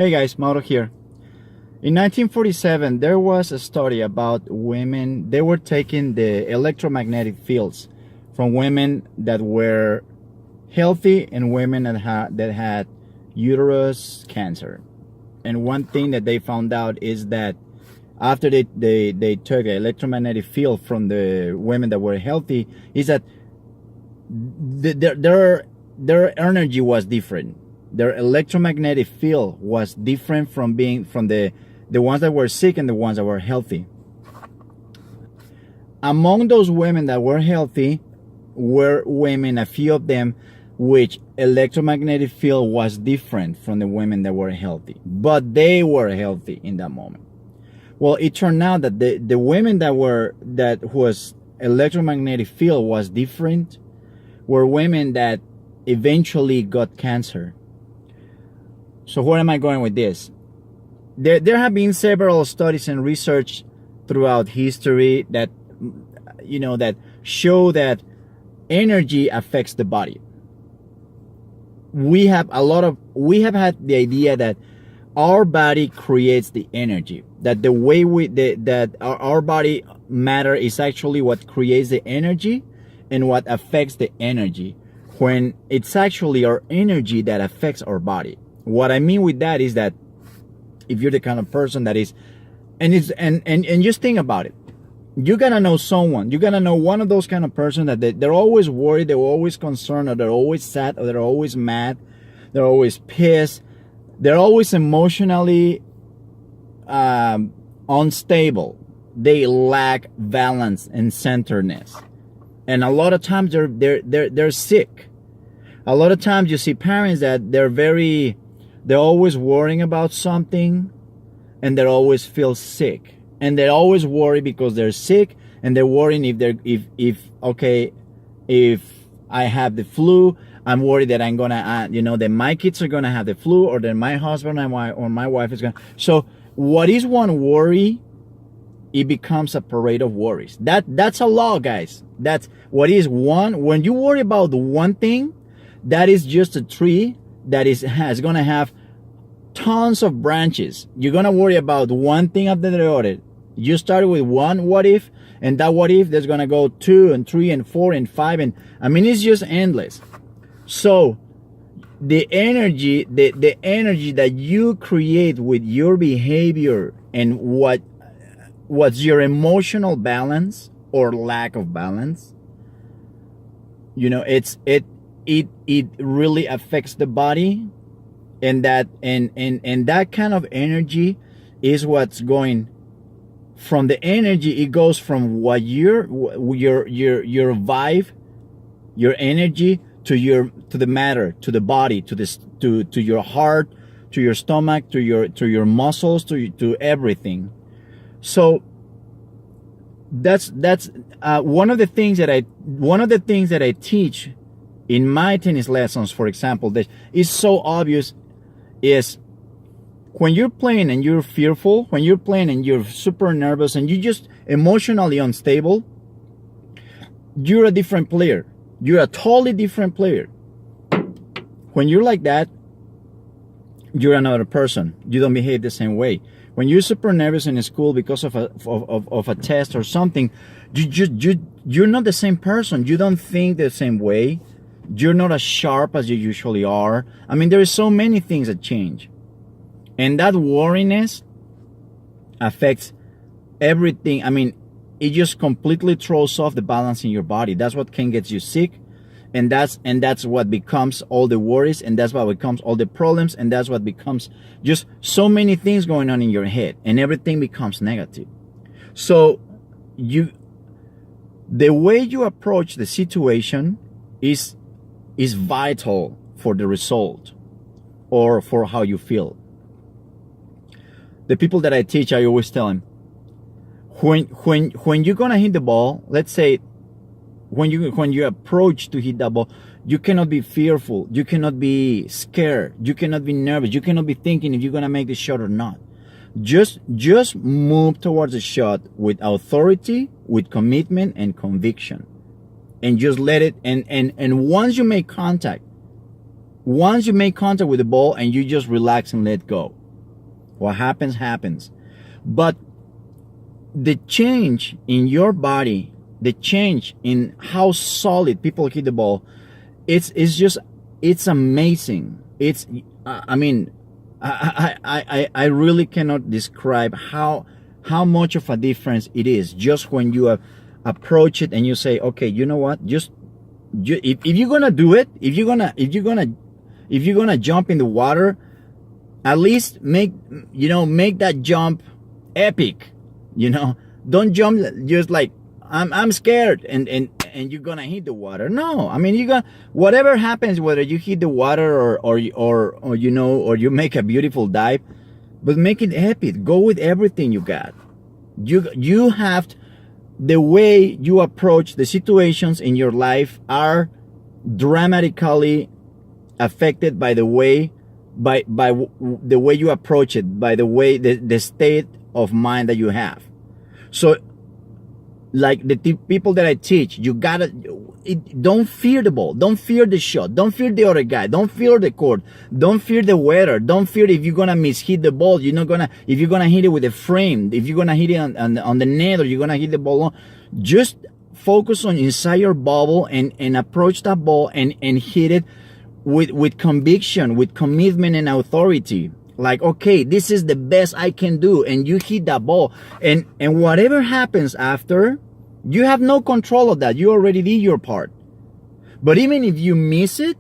Hey guys, Mauro here. In 1947, there was a study about women. They were taking the electromagnetic fields from women that were healthy and women that had uterus cancer. And one thing that they found out is that after they took the electromagnetic field from the women that were healthy, is that their energy was different. Their electromagnetic field was different from the ones that were sick and the ones that were healthy. Among those women that were healthy were women, a few of them, which electromagnetic field was different from the women that were healthy, but they were healthy in that moment. Well, it turned out that the women whose electromagnetic field was different were women that eventually got cancer. So where am I going with this? There have been several studies and research throughout history that show that energy affects the body. We have had the idea that our body creates the energy, that the way that our body matter is actually what creates the energy and what affects the energy, when it's actually our energy that affects our body. What I mean with that is that if you're the kind of person that is, and just think about it, you gotta know someone, you gotta know one of those kind of person that they're always worried, they're always concerned, or they're always sad, or they're always mad, they're always pissed, they're always emotionally unstable. They lack balance and centeredness, and a lot of times they're sick. A lot of times you see parents that they're always worrying about something, and they always feel sick, and they always worry because they're sick, and they're worrying if I have the flu, I'm worried that I'm gonna that my kids are gonna have the flu, or that my husband or my wife is gonna. So what is one worry? It becomes a parade of worries. That's a law, guys. That's what is one. When you worry about the one thing, that is just a tree that is gonna have tons of branches. You're gonna worry about one thing after the other. You started with one what if, and that what if there's gonna go 2 and 3 and 4 and 5, and I mean it's just endless. So the energy that you create with your behavior and what's your emotional balance or lack of balance, it really affects the body. And that kind of energy is what's going from the energy. It goes from what your vibe, your energy, to the matter, to the body, to your heart, to your stomach, to your muscles, to everything. So that's one of the things that I teach in my tennis lessons, for example, that is so obvious, is when you're playing and you're fearful, when you're playing and you're super nervous and you're just emotionally unstable, you're a different player. You're a totally different player. When you're like that, you're another person. You don't behave the same way. When you're super nervous in school because of a test or something, you're not the same person. You don't think the same way. You're not as sharp as you usually are. I mean, there is so many things that change. And that worriness affects everything. I mean, it just completely throws off the balance in your body. That's what can get you sick. And that's what becomes all the worries, and that's what becomes all the problems, and that's what becomes just so many things going on in your head, and everything becomes negative. So the way you approach the situation is vital for the result or for how you feel. The people that I teach, I always tell them, when you're gonna hit the ball, let's say when you approach to hit that ball, you cannot be fearful, you cannot be scared, you cannot be nervous, you cannot be thinking if you're gonna make the shot or not. Just move towards the shot with authority, with commitment and conviction. And just let it, and once you make contact with the ball, and you just relax and let go. What happens, happens. But the change in your body, the change in how solid people hit the ball, it's just, it's amazing. It's, I mean, I really cannot describe how much of a difference it is just when you approach it and you say, okay, you know what, if you're gonna do it, if you're gonna jump in the water, at least make that jump epic. Don't jump just like I'm scared and you're gonna hit the water. No, I mean, whatever happens, whether you hit the water or you make a beautiful dive, but make it epic. Go with everything you got. You have the way you approach the situations in your life are dramatically affected by the way the way you approach it, by the way the state of mind that you have. So, like the people that I teach, don't fear the ball, don't fear the shot, don't fear the other guy, don't fear the court, don't fear the weather, don't fear if you're gonna mishit the ball, if you're gonna hit it with a frame, if you're gonna hit it on the net, or you're gonna hit the ball on. Just focus on inside your bubble and approach that ball and hit it with conviction, with commitment and authority. Like, okay, this is the best I can do, and you hit that ball, and whatever happens after, you have no control of that. You already did your part. But even if you miss it,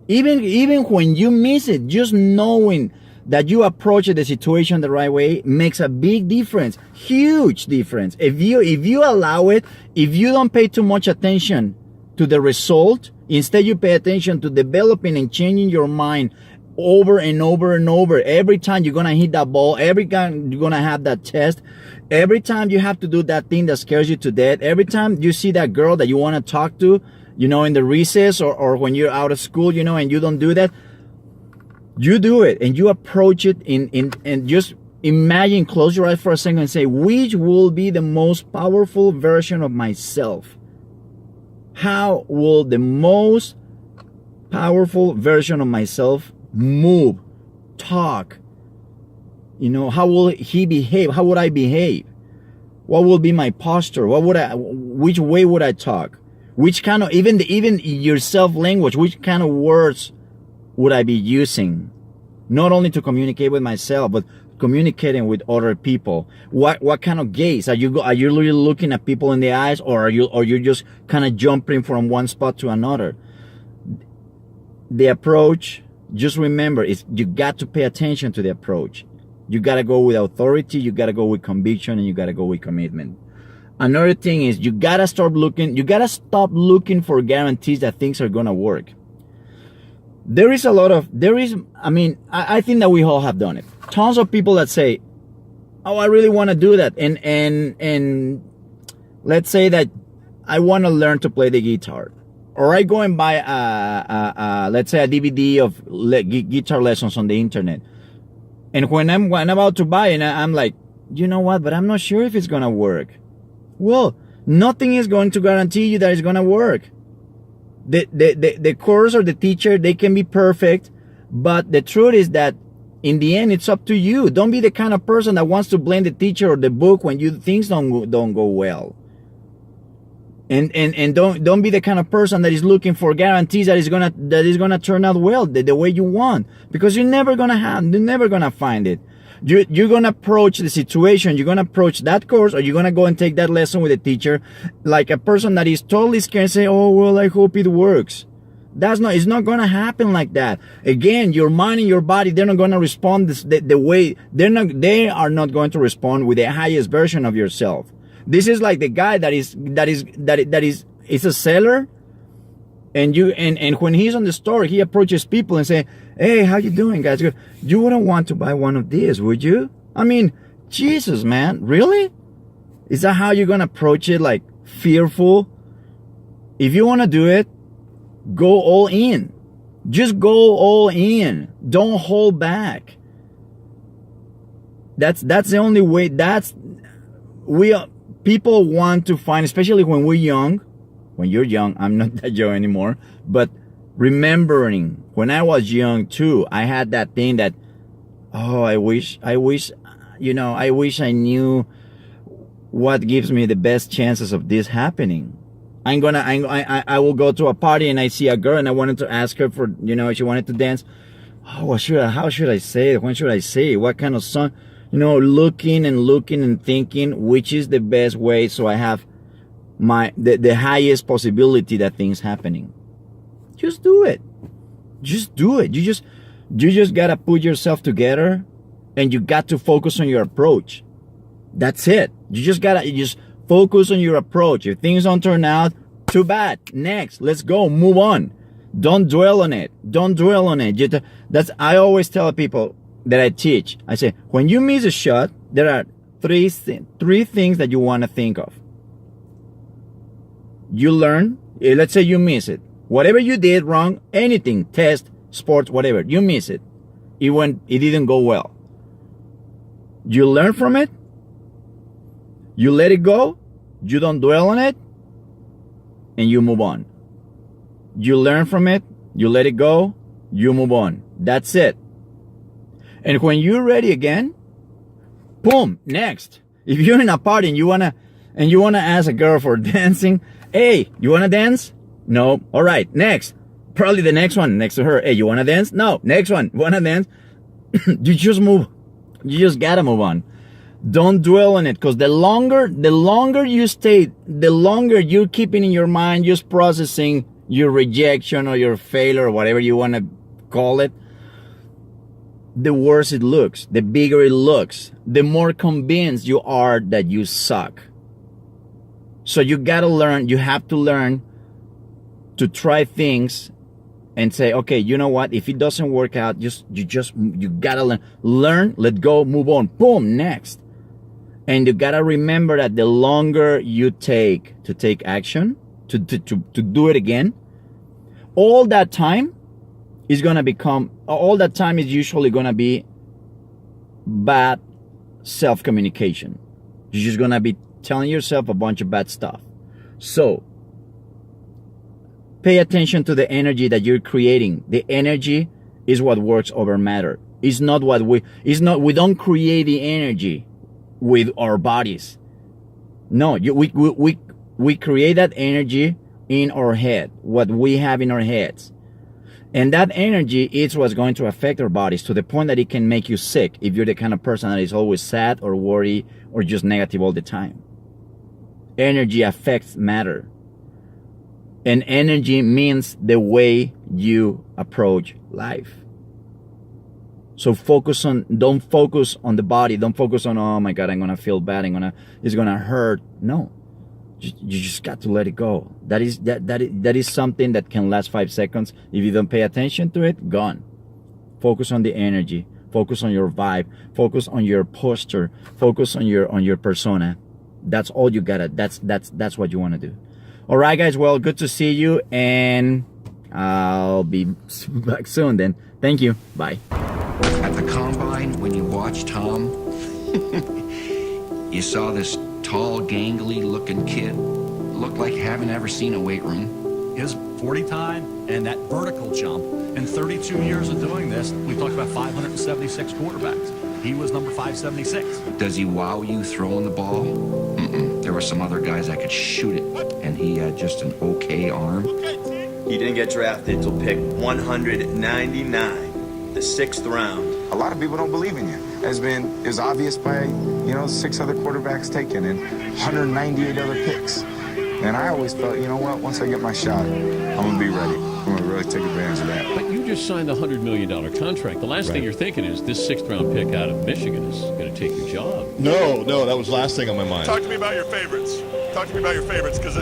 even when you miss it, just knowing that you approach the situation the right way makes a big difference, huge difference. If you allow it, if you don't pay too much attention to the result, instead you pay attention to developing and changing your mind over and over and over. Every time you're gonna hit that ball, every time you're gonna have that test, every time you have to do that thing that scares you to death, every time you see that girl that you want to talk to, in the recess, or when you're out of school, and you don't do that, you do it and you approach it and just imagine, close your eyes for a second and say, which will be the most powerful version of myself? How will the most powerful version of myself move, talk? How will he behave? How would I behave? What will be my posture? Which way would I talk? Which kind of, even your self-language, which kind of words would I be using? Not only to communicate with myself, but communicating with other people. What kind of gaze? Are you really looking at people in the eyes, or are you just kind of jumping from one spot to another? The approach, just remember, you got to pay attention to the approach. You got to go with authority, you got to go with conviction, and you got to go with commitment. Another thing is you got to stop looking for guarantees that things are going to work. I think that we all have done it. Tons of people that say, oh, I really want to do that. And let's say that I want to learn to play the guitar. Or I go and buy let's say a DVD of guitar lessons on the internet. And when I'm about to buy it, I'm like, you know what? But I'm not sure if it's going to work. Well, nothing is going to guarantee you that it's going to work. The course or the teacher, they can be perfect, but the truth is that in the end, it's up to you. Don't be the kind of person that wants to blame the teacher or the book when things don't go well. And don't be the kind of person that is looking for guarantees that is gonna turn out well the way you want, because you're never gonna find it. You're gonna approach the situation, you're gonna approach that course, or you're gonna go and take that lesson with a teacher like a person that is totally scared and say, oh well, I hope it works. It's not gonna happen like that. Again, your mind and your body, they're not gonna respond the way they are not going to respond with the highest version of yourself. This is like the guy that is a seller, and when he's on the store, he approaches people and say, hey, how you doing, guys? You wouldn't want to buy one of these, would you? I mean, Jesus, man, really? Is that how you're gonna approach it, like fearful? If you want to do it, go all in. Just go all in. Don't hold back. That's the only way. People want to find, especially when we're young. When you're young, I'm not that young anymore, but remembering when I was young too, I had that thing that, oh, I wish, I wish I knew what gives me the best chances of this happening. I will go to a party and I see a girl and I wanted to ask her for, she wanted to dance. Oh, how should I say it? When should I say it? What kind of song? Looking and thinking which is the best way so I have the highest possibility that things happening. Just do it. Just do it. You just gotta put yourself together and you got to focus on your approach. That's it. You just focus on your approach. If things don't turn out, too bad. Next, let's go, move on. Don't dwell on it. Don't dwell on it. I always tell people that I teach. I say, when you miss a shot, there are three things that you want to think of. You learn. Let's say you miss it. Whatever you did wrong, anything, test, sports, whatever, you miss it. It didn't go well. You learn from it. You let it go. You don't dwell on it. And you move on. You learn from it. You let it go. You move on. That's it. And when you're ready again, boom, next. If you're in a party and you wanna ask a girl for dancing, hey, you wanna dance? No. All right, next. Probably the next one next to her. Hey, you wanna dance? No. Next one. Wanna dance? You just move. You just gotta move on. Don't dwell on it, because the longer you stay, the longer you're keeping in your mind, just processing your rejection or your failure or whatever you want to call it, the worse it looks, the bigger it looks, the more convinced you are that you suck. So you gotta learn, you have to learn to try things and say, okay, you know what? If it doesn't work out, you gotta learn, let go, move on, boom, next. And you gotta remember that the longer you take to take action, to do it again, all that time is usually gonna be bad self-communication. You're just gonna be telling yourself a bunch of bad stuff. So pay attention to the energy that you're creating. The energy is what works over matter. We don't create the energy with our bodies. No, we create that energy in our head, what we have in our heads. And that energy is what's going to affect our bodies to the point that it can make you sick if you're the kind of person that is always sad or worried or just negative all the time. Energy affects matter. And energy means the way you approach life. So don't focus on the body. Don't focus on, oh my God, I'm going to feel bad. It's going to hurt. No, you just got to let it go. That is something that can last 5 seconds. If you don't pay attention to it, gone. Focus on the energy. Focus on your vibe. Focus on your posture. Focus on your persona. That's all you gotta, that's what you want to do. All right, guys. Well, good to see you. And I'll be back soon then. Thank you. Bye. At the combine, when you watched Tom, you saw this tall, gangly looking kid. Looked like haven't ever seen a weight room. His 40 time and that vertical jump. In 32 years of doing this, we talked about 576 quarterbacks. He was number 576. Does he wow you throwing the ball? Mm-mm. There were some other guys that could shoot it, and he had just an okay arm. He didn't get drafted till pick 199. The 6th round. A lot of people don't believe in you. Is obvious by, 6 other quarterbacks taken and 198 other picks. And I always felt, you know what, once I get my shot, I'm going to be ready. I'm going to really take advantage of that. But you just signed a $100 million contract. The last thing you're thinking is this 6th round pick out of Michigan is going to take your job. No, that was the last thing on my mind. Talk to me about your favorites. Talk to me about your favorites, because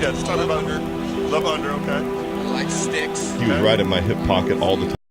just talk about Love Under, okay? I like sticks. He was right in my hip pocket all the time.